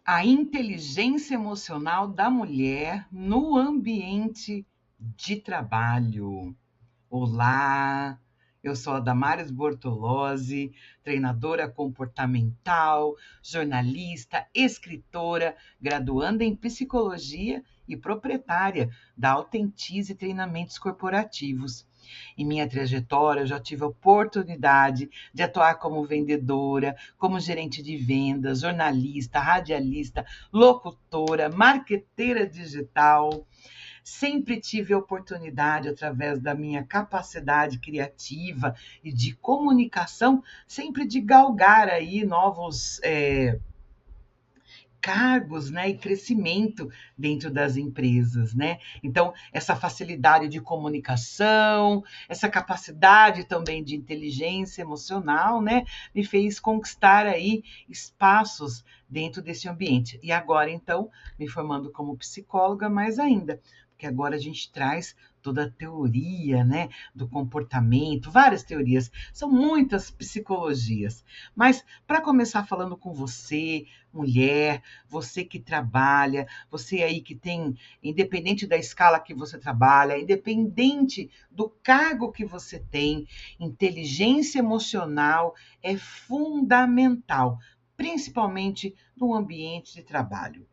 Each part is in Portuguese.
A inteligência emocional da mulher no ambiente de trabalho. Olá, eu sou a Damares Bortolozzi, treinadora comportamental, jornalista, escritora, graduanda em psicologia e proprietária da Autentize Treinamentos Corporativos. Em minha trajetória, eu já tive a oportunidade de atuar como vendedora, como gerente de vendas, jornalista, radialista, locutora, marqueteira digital. Sempre tive a oportunidade, através da minha capacidade criativa e de comunicação, sempre de galgar aí novos cargos, né, e crescimento dentro das empresas, né? Então, essa facilidade de comunicação, essa capacidade também de inteligência emocional, né, me fez conquistar aí espaços dentro desse ambiente. E agora, então, me formando como psicóloga, mais ainda, porque agora a gente traz toda a teoria, né, do comportamento, várias teorias, são muitas psicologias. Mas para começar falando com você, mulher, você que trabalha, você aí que tem, independente da escala que você trabalha, independente do cargo que você tem, inteligência emocional é fundamental, principalmente no ambiente de trabalho.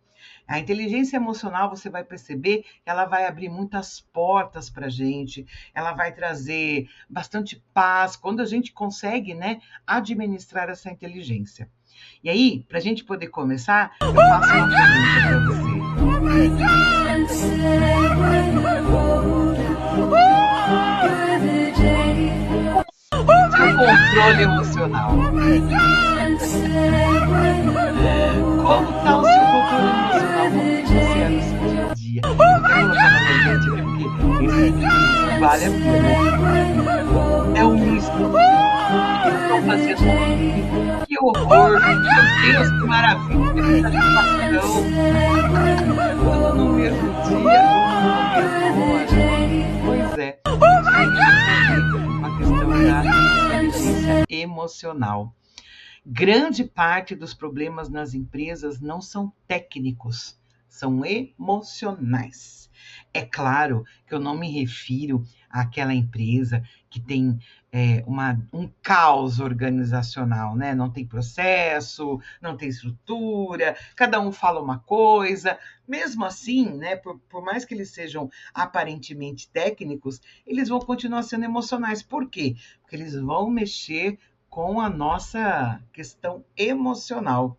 A inteligência emocional, você vai perceber, ela vai abrir muitas portas para a gente, ela vai trazer bastante paz, quando a gente consegue, né, administrar essa inteligência. E aí, para a gente poder começar, eu faço uma pergunta para você. Seu controle emocional. Como está o seu controle emocional? Como você é no seu dia a dia? Eu vou até colocar novamente aqui, porque esse vale a pena. É um estudo que estão fazendo comigo. Que horror! Meu Deus, que maravilha! Que satisfação! Tudo no mesmo dia, tudo na mesma hora. Pois é, a questão da inteligência emocional. Grande parte dos problemas nas empresas não são técnicos, são emocionais. É claro que eu não me refiro àquela empresa que tem um caos organizacional, né? Não tem processo, não tem estrutura, cada um fala uma coisa. Mesmo assim, né, por mais que eles sejam aparentemente técnicos, eles vão continuar sendo emocionais. Por quê? Porque eles vão mexer com a nossa questão emocional,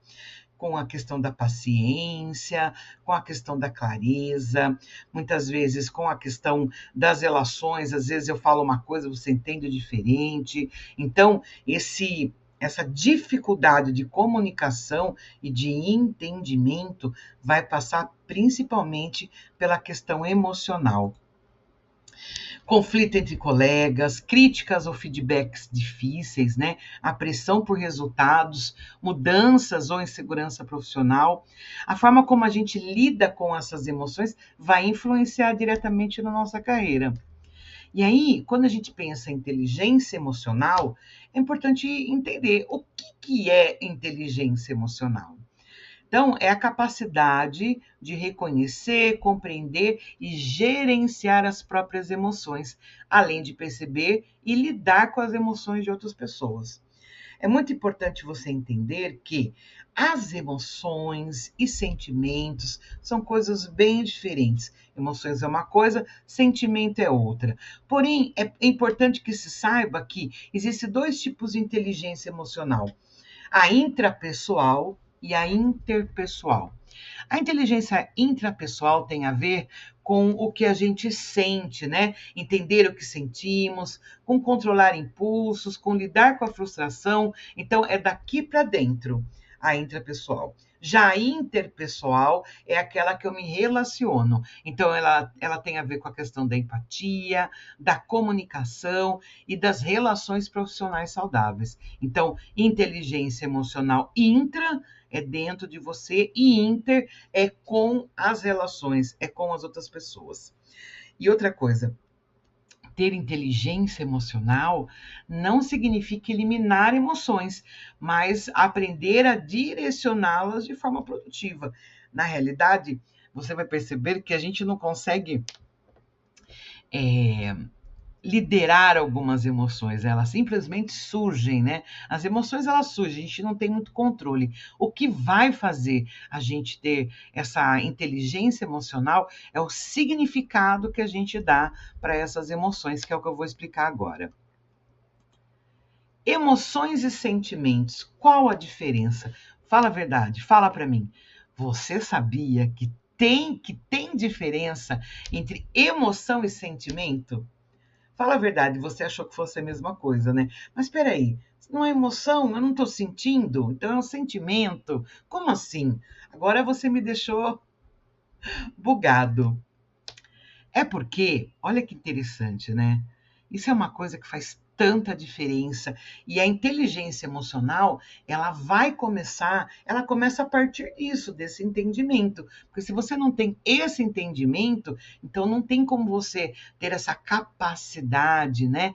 com a questão da paciência, com a questão da clareza, muitas vezes com a questão das relações, às vezes eu falo uma coisa, você entende diferente. Então, essa dificuldade de comunicação e de entendimento vai passar principalmente pela questão emocional. Conflito entre colegas, críticas ou feedbacks difíceis, né? A pressão por resultados, mudanças ou insegurança profissional. A forma como a gente lida com essas emoções vai influenciar diretamente na nossa carreira. E aí, quando a gente pensa em inteligência emocional, é importante entender o que é inteligência emocional. Então, é a capacidade de reconhecer, compreender e gerenciar as próprias emoções, além de perceber e lidar com as emoções de outras pessoas. É muito importante você entender que as emoções e sentimentos são coisas bem diferentes. Emoções é uma coisa, sentimento é outra. Porém, é importante que se saiba que existem dois tipos de inteligência emocional: a intrapessoal e a interpessoal. A inteligência intrapessoal tem a ver com o que a gente sente, né? Entender o que sentimos, com controlar impulsos, com lidar com a frustração. Então, é daqui para dentro a intrapessoal. Já a interpessoal é aquela que eu me relaciono. Então, ela tem a ver com a questão da empatia, da comunicação e das relações profissionais saudáveis. Então, inteligência emocional intra é dentro de você e inter é com as relações, é com as outras pessoas. E outra coisa, ter inteligência emocional não significa eliminar emoções, mas aprender a direcioná-las de forma produtiva. Na realidade, você vai perceber que a gente não consegue liderar algumas emoções, elas simplesmente surgem, né? As emoções, elas surgem, a gente não tem muito controle. O que vai fazer a gente ter essa inteligência emocional é o significado que a gente dá para essas emoções, que é o que eu vou explicar agora. Emoções e sentimentos, qual a diferença? Fala a verdade, fala para mim. Você sabia que tem diferença entre emoção e sentimento? Fala a verdade, você achou que fosse a mesma coisa, né? Mas espera aí, não é emoção? Eu não estou sentindo? Então é um sentimento? Como assim? Agora você me deixou bugado. É porque, olha que interessante, né? Isso é uma coisa que faz tanta diferença. E a inteligência emocional, ela começa a partir disso, desse entendimento. Porque se você não tem esse entendimento, então não tem como você ter essa capacidade, né?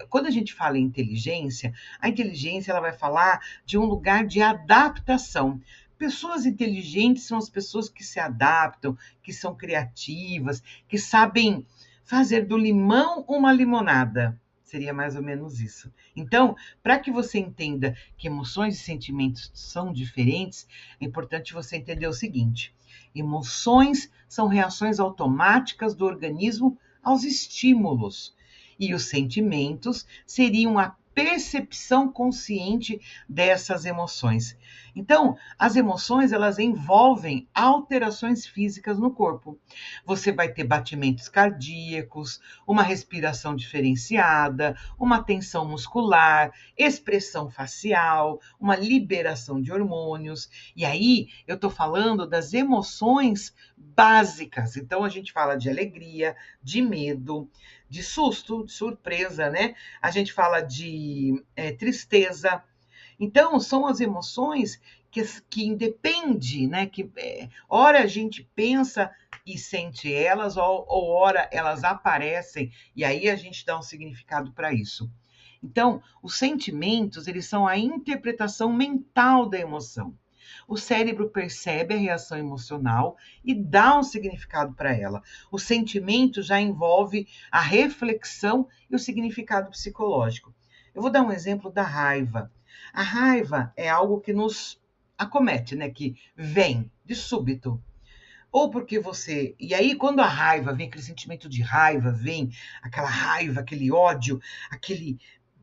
Quando a gente fala em inteligência, a inteligência ela vai falar de um lugar de adaptação. Pessoas inteligentes são as pessoas que se adaptam, que são criativas, que sabem fazer do limão uma limonada. Seria mais ou menos isso. Então, para que você entenda que emoções e sentimentos são diferentes, é importante você entender o seguinte: emoções são reações automáticas do organismo aos estímulos, e os sentimentos seriam a percepção consciente dessas emoções. Então, as emoções, elas envolvem alterações físicas no corpo. Você vai ter batimentos cardíacos, uma respiração diferenciada, uma tensão muscular, expressão facial, uma liberação de hormônios. E aí, eu estou falando das emoções básicas. Então, a gente fala de alegria, de medo, de susto, de surpresa, né? A gente fala de tristeza. Então, são as emoções que independe, né? Que ora a gente pensa e sente elas, ou ora elas aparecem, e aí a gente dá um significado para isso. Então, os sentimentos, eles são a interpretação mental da emoção. O cérebro percebe a reação emocional e dá um significado para ela. O sentimento já envolve a reflexão e o significado psicológico. Eu vou dar um exemplo da raiva. A raiva é algo que nos acomete, né? Que vem de súbito. Ou porque você. E aí, quando a raiva vem, aquele sentimento de raiva, vem aquela raiva, aquele ódio, aquele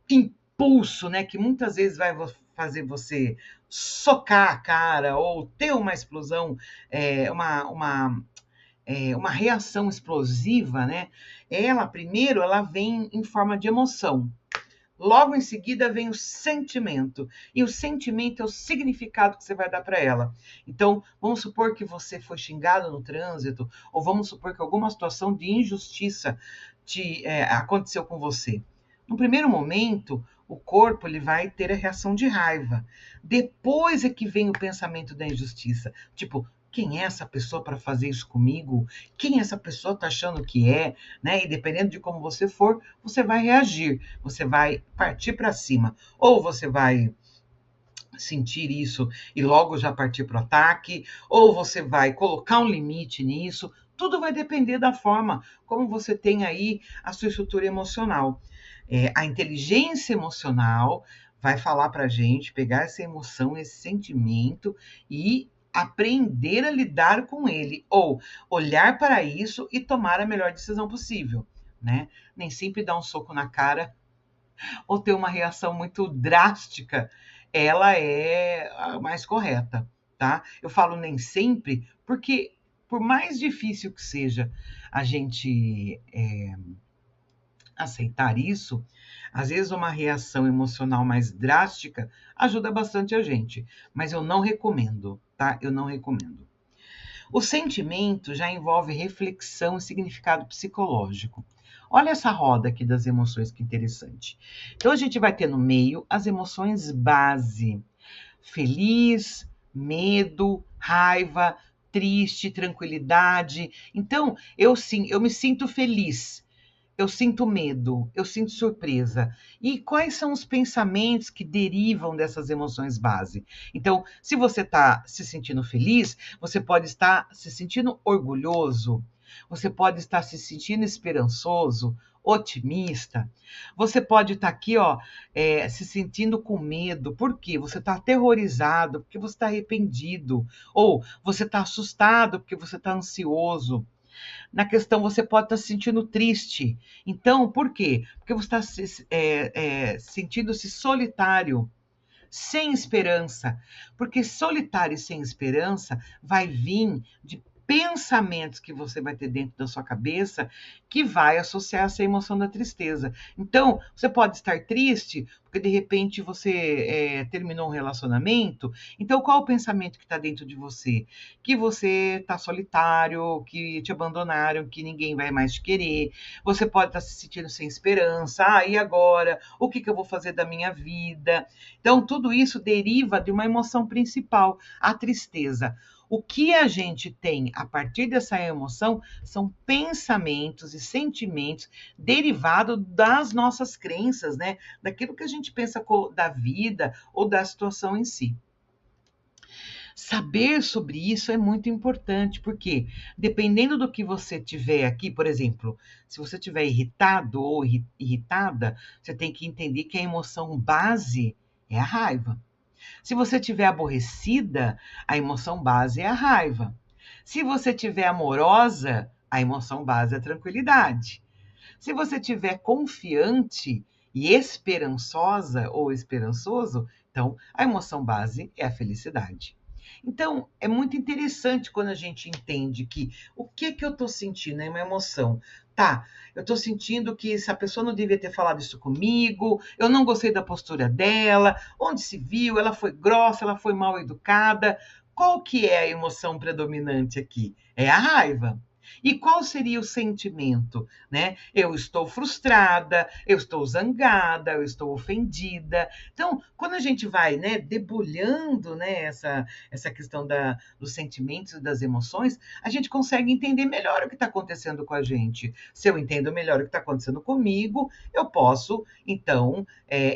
impulso, né? Que muitas vezes vai fazer você socar a cara ou ter uma explosão, uma reação explosiva, né? Primeiro, ela vem em forma de emoção. Logo em seguida vem o sentimento. E o sentimento é o significado que você vai dar para ela. Então, vamos supor que você foi xingado no trânsito, ou vamos supor que alguma situação de injustiça aconteceu com você. No primeiro momento, o corpo ele vai ter a reação de raiva. Depois é que vem o pensamento da injustiça. Tipo, quem é essa pessoa para fazer isso comigo? Quem essa pessoa está achando que é? Né? E dependendo de como você for, você vai reagir, você vai partir para cima. Ou você vai sentir isso e logo já partir para o ataque, ou você vai colocar um limite nisso. Tudo vai depender da forma como você tem aí a sua estrutura emocional. A inteligência emocional vai falar para a gente pegar essa emoção, esse sentimento e aprender a lidar com ele, ou olhar para isso e tomar a melhor decisão possível, né? Nem sempre dar um soco na cara ou ter uma reação muito drástica, ela é a mais correta, tá? Eu falo nem sempre, porque por mais difícil que seja a gente aceitar isso, às vezes uma reação emocional mais drástica ajuda bastante a gente, mas eu não recomendo, tá? Eu não recomendo. O sentimento já envolve reflexão e significado psicológico. Olha essa roda aqui das emoções, que interessante. Então, a gente vai ter no meio as emoções base: feliz, medo, raiva, triste, tranquilidade. Então, eu me sinto feliz. eu sinto medo, eu sinto surpresa. E quais são os pensamentos que derivam dessas emoções base? Então, se você está se sentindo feliz, você pode estar se sentindo orgulhoso, você pode estar se sentindo esperançoso, otimista. Você pode estar aqui, ó, se sentindo com medo. Por quê? Você está aterrorizado, porque você está arrependido. Ou você está assustado, porque você está ansioso. Na questão, você pode estar se sentindo triste. Então, por quê? Porque você está sentindo-se solitário, sem esperança. Porque solitário e sem esperança vai vir de pensamentos que você vai ter dentro da sua cabeça que vai associar essa emoção da tristeza. Então, você pode estar triste porque de repente você terminou um relacionamento. Então, qual o pensamento que está dentro de você? Que você está solitário, que te abandonaram, que ninguém vai mais te querer. Você pode estar se sentindo sem esperança. Ah, e agora? O que eu vou fazer da minha vida? Então, tudo isso deriva de uma emoção principal, a tristeza. O que a gente tem a partir dessa emoção são pensamentos e sentimentos derivados das nossas crenças, né? Daquilo que a gente pensa da vida ou da situação em si. Saber sobre isso é muito importante, porque dependendo do que você tiver aqui, por exemplo, se você estiver irritado ou irritada, você tem que entender que a emoção base é a raiva. Se você estiver aborrecida, a emoção base é a raiva. Se você estiver amorosa, a emoção base é a tranquilidade. Se você estiver confiante e esperançosa ou esperançoso, então a emoção base é a felicidade. Então, é muito interessante quando a gente entende que o que eu estou sentindo é uma emoção. Tá, eu estou sentindo que essa pessoa não devia ter falado isso comigo, eu não gostei da postura dela, onde se viu, ela foi grossa, ela foi mal educada. Qual que é a emoção predominante aqui? É a raiva. E qual seria o sentimento, né? Eu estou frustrada, eu estou zangada, eu estou ofendida. Então, quando a gente vai, né, debulhando, né, essa questão dos sentimentos e das emoções, a gente consegue entender melhor o que está acontecendo com a gente. Se eu entendo melhor o que está acontecendo comigo, eu posso, então,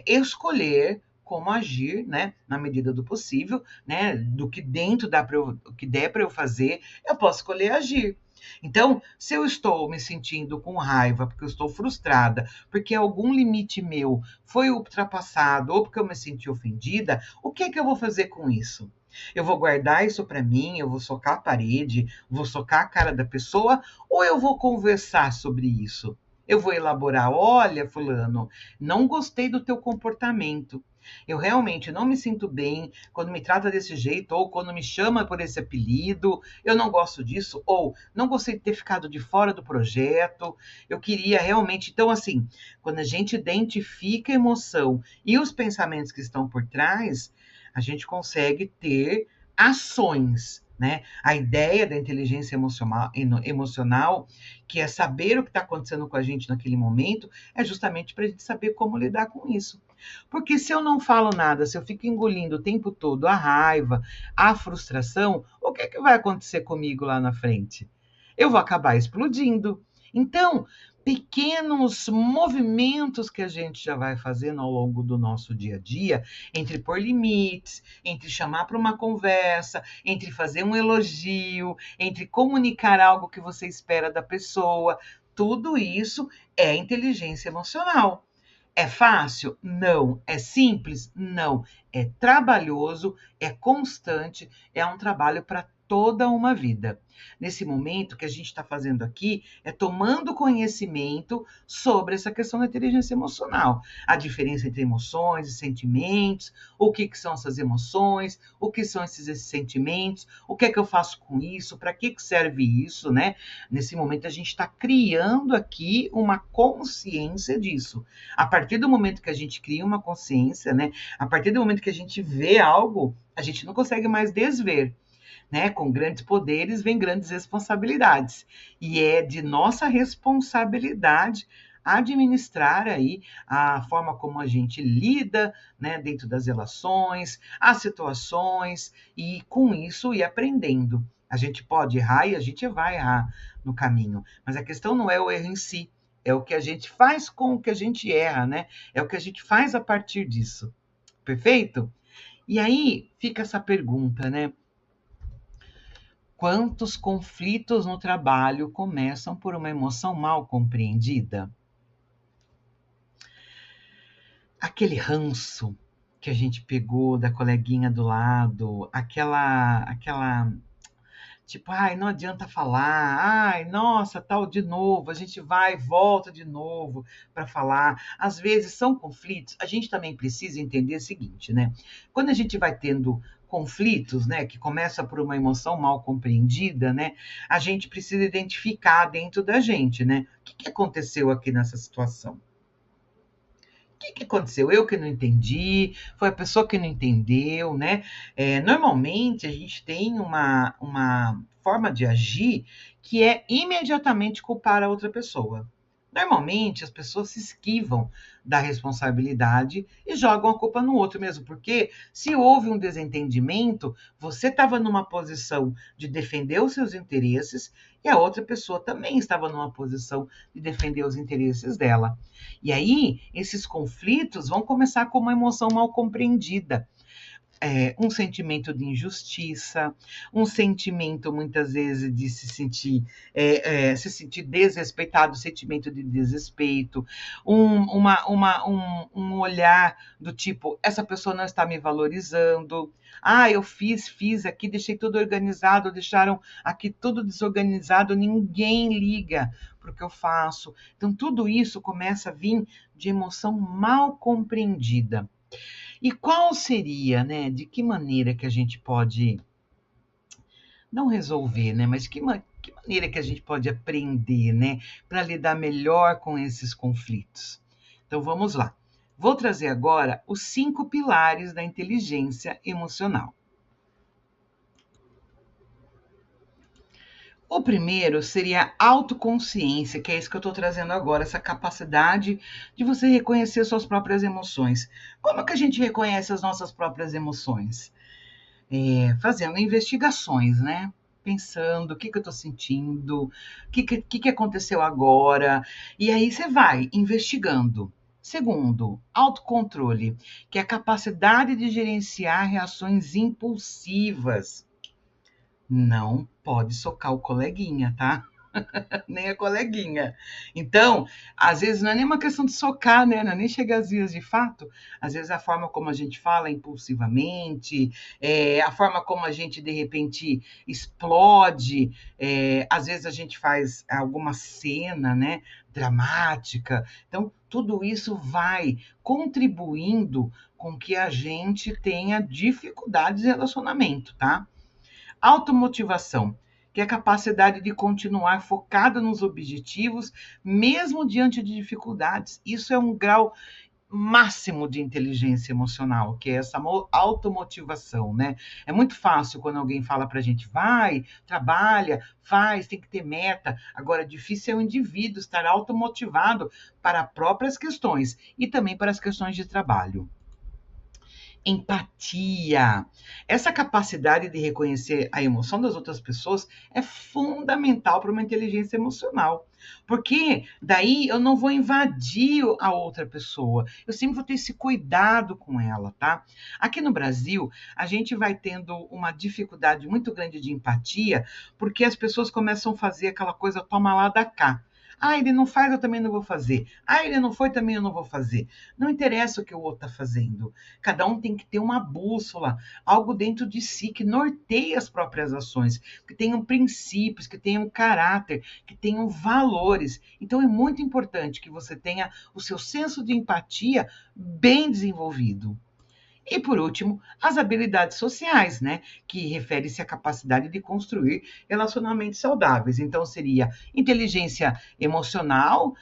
escolher como agir, né, na medida do possível, né, do que dentro do que der para eu fazer, eu posso escolher agir. Então, se eu estou me sentindo com raiva, porque eu estou frustrada, porque algum limite meu foi ultrapassado ou porque eu me senti ofendida, o que eu vou fazer com isso? Eu vou guardar isso para mim, eu vou socar a parede, vou socar a cara da pessoa, ou eu vou conversar sobre isso? Eu vou elaborar, olha, fulano, não gostei do teu comportamento. Eu realmente não me sinto bem quando me trata desse jeito, ou quando me chama por esse apelido, eu não gosto disso, ou não gostei de ter ficado de fora do projeto, eu queria realmente. Então, assim, quando a gente identifica a emoção e os pensamentos que estão por trás, a gente consegue ter ações, né? A ideia da inteligência emocional, que é saber o que está acontecendo com a gente naquele momento, é justamente para a gente saber como lidar com isso. Porque se eu não falo nada, se eu fico engolindo o tempo todo a raiva, a frustração, o que vai acontecer comigo lá na frente? Eu vou acabar explodindo. Então, pequenos movimentos que a gente já vai fazendo ao longo do nosso dia a dia, entre pôr limites, entre chamar para uma conversa, entre fazer um elogio, entre comunicar algo que você espera da pessoa, tudo isso é inteligência emocional. É fácil? Não. É simples? Não. É trabalhoso, é constante, é um trabalho para toda uma vida. Nesse momento, o que a gente está fazendo aqui é tomando conhecimento sobre essa questão da inteligência emocional. A diferença entre emoções e sentimentos, o que são essas emoções, o que são esses sentimentos, o que é que eu faço com isso, para que serve isso, né? Nesse momento, a gente está criando aqui uma consciência disso. A partir do momento que a gente cria uma consciência, né? A partir do momento que a gente vê algo, a gente não consegue mais desver. Né? Com grandes poderes vem grandes responsabilidades. E é de nossa responsabilidade administrar aí a forma como a gente lida, né, dentro das relações, as situações, e com isso ir aprendendo. A gente pode errar e a gente vai errar no caminho, mas a questão não é o erro em si, É o que a gente faz com o que a gente erra, né? É o que a gente faz a partir disso. Perfeito? E aí fica essa pergunta, né? Quantos conflitos no trabalho começam por uma emoção mal compreendida? Aquele ranço que a gente pegou da coleguinha do lado, aquela tipo, ai, não adianta falar, ai, nossa, tal de novo, a gente vai e volta de novo para falar. Às vezes são conflitos, a gente também precisa entender o seguinte, né? Quando a gente vai tendo conflitos, né, que começa por uma emoção mal compreendida, né, a gente precisa identificar dentro da gente, né, o que aconteceu aqui nessa situação? O que aconteceu? Eu que não entendi, foi a pessoa que não entendeu, né? Normalmente a gente tem uma forma de agir que é imediatamente culpar a outra pessoa. Normalmente as pessoas se esquivam da responsabilidade e jogam a culpa no outro mesmo, porque se houve um desentendimento, você estava numa posição de defender os seus interesses e a outra pessoa também estava numa posição de defender os interesses dela. E aí, esses conflitos vão começar com uma emoção mal compreendida. Um sentimento de injustiça, um sentimento muitas vezes de se sentir desrespeitado, sentimento de desrespeito, um olhar do tipo, essa pessoa não está me valorizando, eu fiz aqui, deixei tudo organizado, deixaram aqui tudo desorganizado, ninguém liga para o que eu faço. Então, tudo isso começa a vir de emoção mal compreendida. E qual seria, né? De que maneira que a gente pode não resolver, né? Mas que maneira que a gente pode aprender, né? Para lidar melhor com esses conflitos. Então vamos lá. Vou trazer agora os 5 pilares da inteligência emocional. O primeiro seria a autoconsciência, que é isso que eu estou trazendo agora, essa capacidade de você reconhecer suas próprias emoções. Como que a gente reconhece as nossas próprias emoções? Fazendo investigações, né? Pensando o que eu estou sentindo, o que aconteceu agora. E aí você vai investigando. Segundo, autocontrole, que é a capacidade de gerenciar reações impulsivas. Não pode socar o coleguinha, tá? Nem a coleguinha. Então, às vezes não é nem uma questão de socar, né? Não é nem chegar às vias de fato. Às vezes a forma como a gente fala impulsivamente, a forma como a gente de repente explode, às vezes a gente faz alguma cena, né? Dramática. Então, tudo isso vai contribuindo com que a gente tenha dificuldades de relacionamento, tá? Automotivação, que é a capacidade de continuar focada nos objetivos, mesmo diante de dificuldades. Isso é um grau máximo de inteligência emocional, que é essa automotivação, né? É muito fácil quando alguém fala pra gente, vai, trabalha, faz, tem que ter meta. Agora, difícil é o indivíduo estar automotivado para próprias questões e também para as questões de trabalho. Empatia. Essa capacidade de reconhecer a emoção das outras pessoas é fundamental para uma inteligência emocional. Porque daí eu não vou invadir a outra pessoa. Eu sempre vou ter esse cuidado com ela, tá? Aqui no Brasil, a gente vai tendo uma dificuldade muito grande de empatia, porque as pessoas começam a fazer aquela coisa toma lá da cá. Ele não faz, eu também não vou fazer. Ele não foi, também eu não vou fazer. Não interessa o que o outro está fazendo. Cada um tem que ter uma bússola, algo dentro de si que norteie as próprias ações, que tenham princípios, que tenham caráter, que tenham valores. Então é muito importante que você tenha o seu senso de empatia bem desenvolvido. E, por último, as habilidades sociais, né? Que refere-se à capacidade de construir relacionamentos saudáveis. Então, seria inteligência emocional,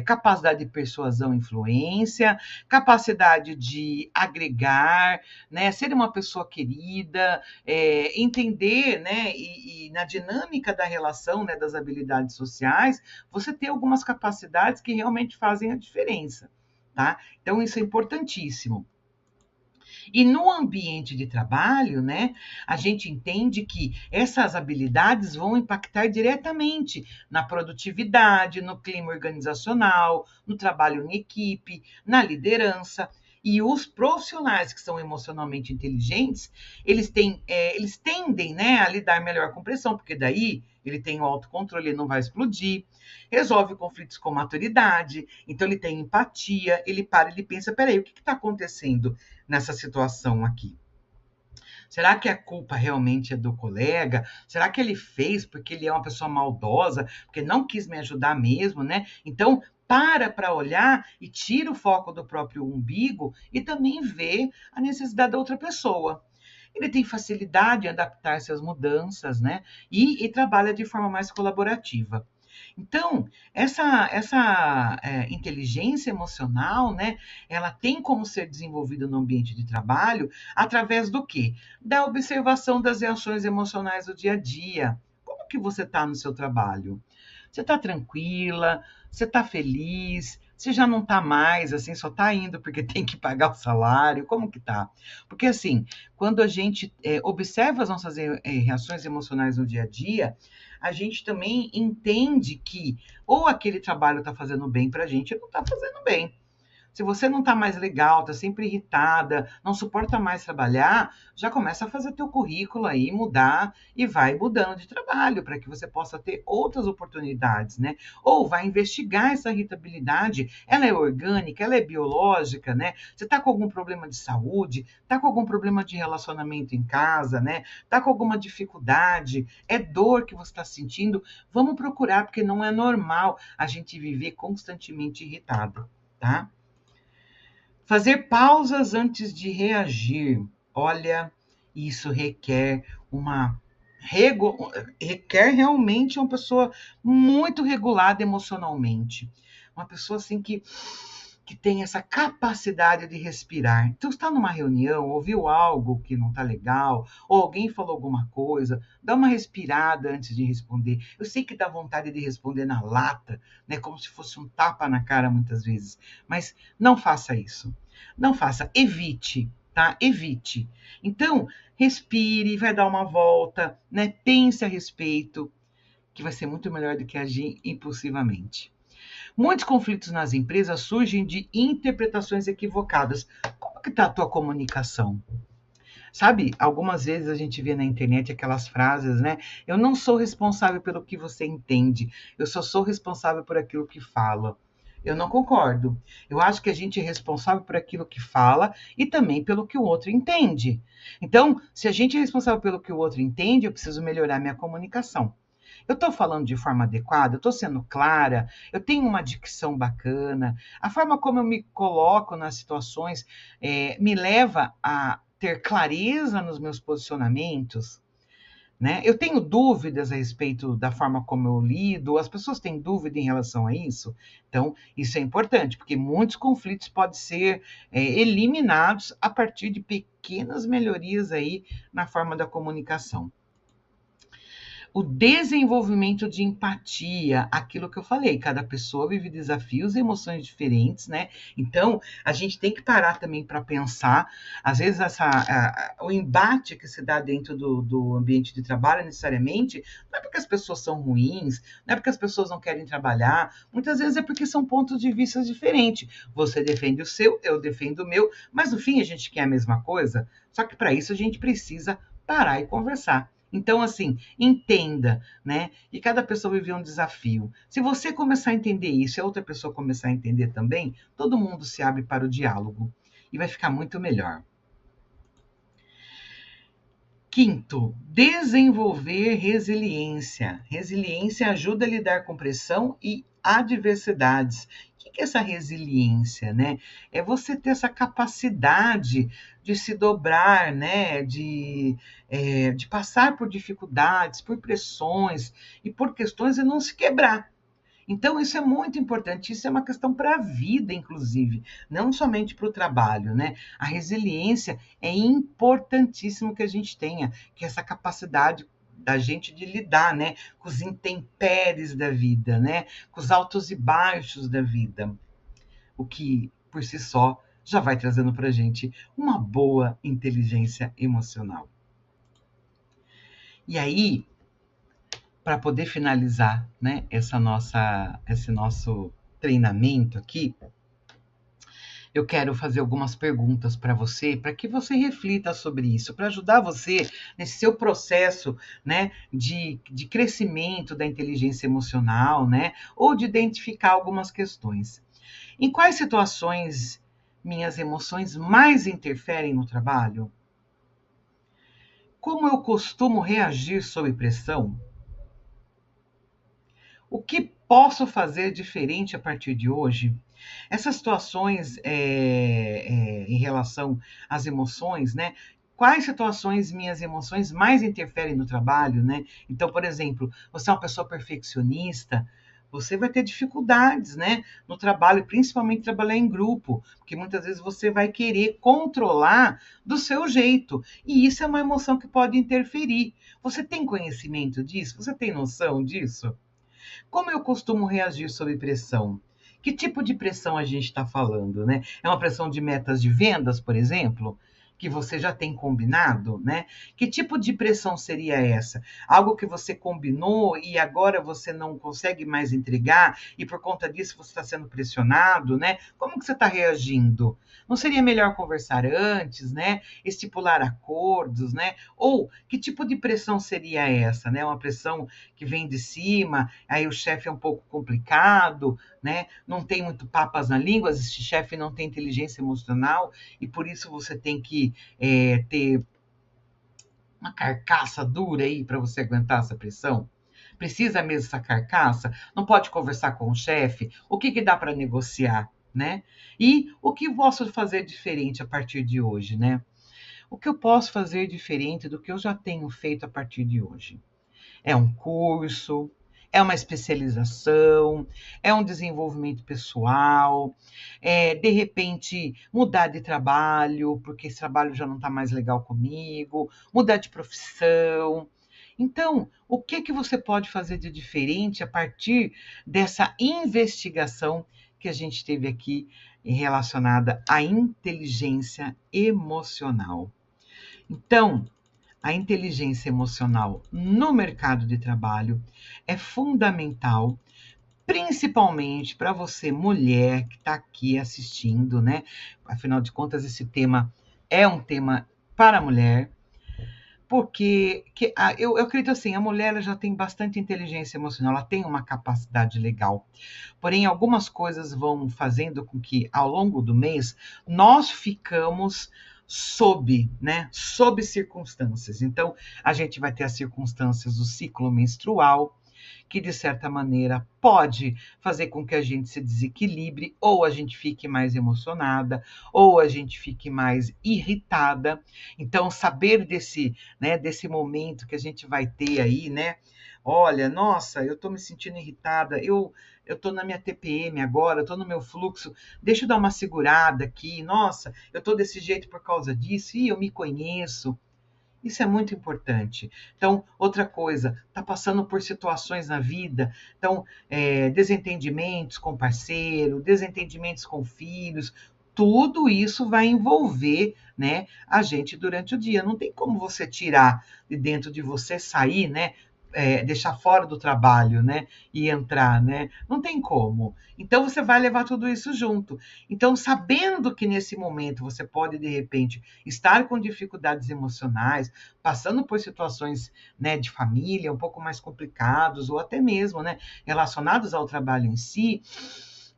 capacidade de persuasão e influência, capacidade de agregar, né? Ser uma pessoa querida, entender, né? E na dinâmica da relação, né? Das habilidades sociais, você ter algumas capacidades que realmente fazem a diferença, tá? Então, isso é importantíssimo. E no ambiente de trabalho, né, a gente entende que essas habilidades vão impactar diretamente na produtividade, no clima organizacional, no trabalho em equipe, na liderança. E os profissionais que são emocionalmente inteligentes, eles tendem, né, a lidar melhor com pressão, porque daí ele tem o autocontrole, ele não vai explodir, resolve conflitos com maturidade, então ele tem empatia, ele para, ele pensa, peraí, o que está acontecendo nessa situação aqui? Será que a culpa realmente é do colega? Será que ele fez porque ele é uma pessoa maldosa, porque não quis me ajudar mesmo, né? Então, para olhar e tira o foco do próprio umbigo e também vê a necessidade da outra pessoa. Ele tem facilidade em adaptar-se às mudanças, né? E trabalha de forma mais colaborativa. Então, essa inteligência emocional, né, ela tem como ser desenvolvida no ambiente de trabalho através do quê? Da observação das reações emocionais do dia a dia. Como que você está no seu trabalho? Você está tranquila? Você está feliz? Você já não está mais, assim, só está indo porque tem que pagar o salário? Como que tá? Porque, assim, quando a gente observa as nossas reações emocionais no dia a dia, a gente também entende que ou aquele trabalho está fazendo bem para a gente ou não está fazendo bem. Se você não está mais legal, está sempre irritada, não suporta mais trabalhar, já começa a fazer teu currículo aí, mudar e vai mudando de trabalho para que você possa ter outras oportunidades, né? Ou vai investigar essa irritabilidade, ela é orgânica, ela é biológica, né? Você está com algum problema de saúde, está com algum problema de relacionamento em casa, né? Está com alguma dificuldade, é dor que você está sentindo, vamos procurar, porque não é normal a gente viver constantemente irritado, tá? Fazer pausas antes de reagir. Olha, isso uma requer realmente uma pessoa muito regulada emocionalmente. Uma pessoa assim que tem essa capacidade de respirar. Então, está numa reunião, ouviu algo que não está legal, ou alguém falou alguma coisa, dá uma respirada antes de responder. Eu sei que dá vontade de responder na lata, né, como se fosse um tapa na cara muitas vezes, mas não faça isso. Não faça, evite, tá? Evite. Então, respire, vai dar uma volta, né? Pense a respeito, que vai ser muito melhor do que agir impulsivamente. Muitos conflitos nas empresas surgem de interpretações equivocadas. Como que está a tua comunicação? Sabe, algumas vezes a gente vê na internet aquelas frases, né? Eu não sou responsável pelo que você entende, eu só sou responsável por aquilo que fala. Eu não concordo. Eu acho que a gente é responsável por aquilo que fala e também pelo que o outro entende. Então, se a gente é responsável pelo que o outro entende, eu preciso melhorar minha comunicação. Eu estou falando de forma adequada, eu estou sendo clara, eu tenho uma dicção bacana, a forma como eu me coloco nas situações me leva a ter clareza nos meus posicionamentos, né? Eu tenho dúvidas a respeito da forma como eu lido, as pessoas têm dúvida em relação a isso, então isso é importante, porque muitos conflitos podem ser eliminados a partir de pequenas melhorias aí na forma da comunicação. O desenvolvimento de empatia, aquilo que eu falei, cada pessoa vive desafios e emoções diferentes, né? Então, a gente tem que parar também para pensar, às vezes o embate que se dá dentro do ambiente de trabalho, necessariamente, não é porque as pessoas são ruins, não é porque as pessoas não querem trabalhar, muitas vezes é porque são pontos de vista diferentes. Você defende o seu, eu defendo o meu, mas no fim a gente quer a mesma coisa, só que para isso a gente precisa parar e conversar. Então, assim, entenda, né? E cada pessoa vive um desafio. Se você começar a entender isso e a outra pessoa começar a entender também, todo mundo se abre para o diálogo e vai ficar muito melhor. Quinto, desenvolver resiliência. Resiliência ajuda a lidar com pressão e adversidades. O que é essa resiliência, né? É você ter essa capacidade de se dobrar, né? De passar por dificuldades, por pressões e por questões e não se quebrar. Então, isso é muito importante, isso é uma questão para a vida, inclusive, não somente para o trabalho, né? A resiliência é importantíssimo que a gente tenha, que é essa capacidade da gente de lidar, né, com os intempéries da vida, né, com os altos e baixos da vida, o que por si só já vai trazendo para a gente uma boa inteligência emocional. E aí, para poder finalizar, né, esse nosso treinamento aqui, eu quero fazer algumas perguntas para você, para que você reflita sobre isso, para ajudar você nesse seu processo, né, de crescimento da inteligência emocional, né, ou de identificar algumas questões. Em quais situações minhas emoções mais interferem no trabalho? Como eu costumo reagir sob pressão? O que posso fazer diferente a partir de hoje? Essas situações em relação às emoções, né? Quais situações minhas emoções mais interferem no trabalho, né? Então, por exemplo, você é uma pessoa perfeccionista, você vai ter dificuldades, né, no trabalho, principalmente trabalhar em grupo, porque muitas vezes você vai querer controlar do seu jeito, e isso é uma emoção que pode interferir. Você tem conhecimento disso? Você tem noção disso? Como eu costumo reagir sob pressão? Que tipo de pressão a gente está falando, né? É uma pressão de metas de vendas, por exemplo, que você já tem combinado, né? Que tipo de pressão seria essa? Algo que você combinou e agora você não consegue mais entregar e por conta disso você está sendo pressionado, né? Como que você está reagindo? Não seria melhor conversar antes, né? Estipular acordos, né? Ou que tipo de pressão seria essa, né? Uma pressão que vem de cima, aí o chefe é um pouco complicado, né? Não tem muito papas na língua, esse chefe não tem inteligência emocional e por isso você tem que ter uma carcaça dura aí para você aguentar essa pressão. Precisa mesmo essa carcaça? Não pode conversar com o chefe? O que dá para negociar, né? E o que posso fazer diferente a partir de hoje, né? O que eu posso fazer diferente do que eu já tenho feito a partir de hoje? É um curso, é uma especialização, é um desenvolvimento pessoal, de repente mudar de trabalho, porque esse trabalho já não está mais legal comigo, mudar de profissão. Então, o que você pode fazer de diferente a partir dessa investigação que a gente teve aqui relacionada à inteligência emocional? Então, a inteligência emocional no mercado de trabalho é fundamental, principalmente para você, mulher, que está aqui assistindo, né? Afinal de contas, esse tema é um tema para a mulher, porque eu acredito assim, a mulher ela já tem bastante inteligência emocional, ela tem uma capacidade legal. Porém, algumas coisas vão fazendo com que, ao longo do mês, nós ficamos sob circunstâncias. Então, a gente vai ter as circunstâncias do ciclo menstrual, que de certa maneira pode fazer com que a gente se desequilibre, ou a gente fique mais emocionada, ou a gente fique mais irritada. Então, saber desse momento que a gente vai ter aí, né? Olha, nossa, eu estou me sentindo irritada, eu estou na minha TPM agora, eu estou no meu fluxo, deixa eu dar uma segurada aqui, nossa, eu estou desse jeito por causa disso, e eu me conheço. Isso é muito importante. Então, outra coisa, está passando por situações na vida, então, desentendimentos com parceiro, desentendimentos com filhos, tudo isso vai envolver, né, a gente durante o dia. Não tem como você tirar de dentro de você, sair, né, deixar fora do trabalho, né, e entrar, né? Não tem como. Então você vai levar tudo isso junto. Então, sabendo que nesse momento você pode de repente estar com dificuldades emocionais, passando por situações, né, de família um pouco mais complicados ou até mesmo, né, relacionados ao trabalho em si,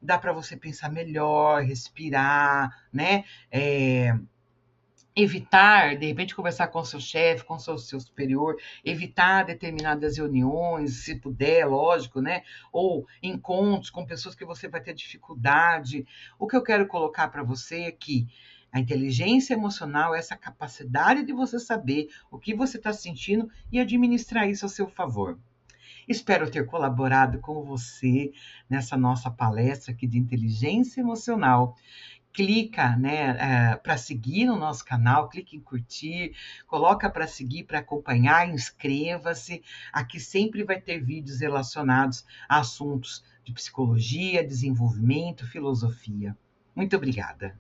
dá para você pensar melhor, respirar, né? Evitar, de repente, conversar com o seu chefe, com o seu superior, evitar determinadas reuniões, se puder, lógico, né? Ou encontros com pessoas que você vai ter dificuldade. O que eu quero colocar para você é que a inteligência emocional é essa capacidade de você saber o que você está sentindo e administrar isso a seu favor. Espero ter colaborado com você nessa nossa palestra aqui de inteligência emocional. Clica, né, para seguir no nosso canal, clique em curtir, coloca para seguir, para acompanhar, inscreva-se. Aqui sempre vai ter vídeos relacionados a assuntos de psicologia, desenvolvimento, filosofia. Muito obrigada.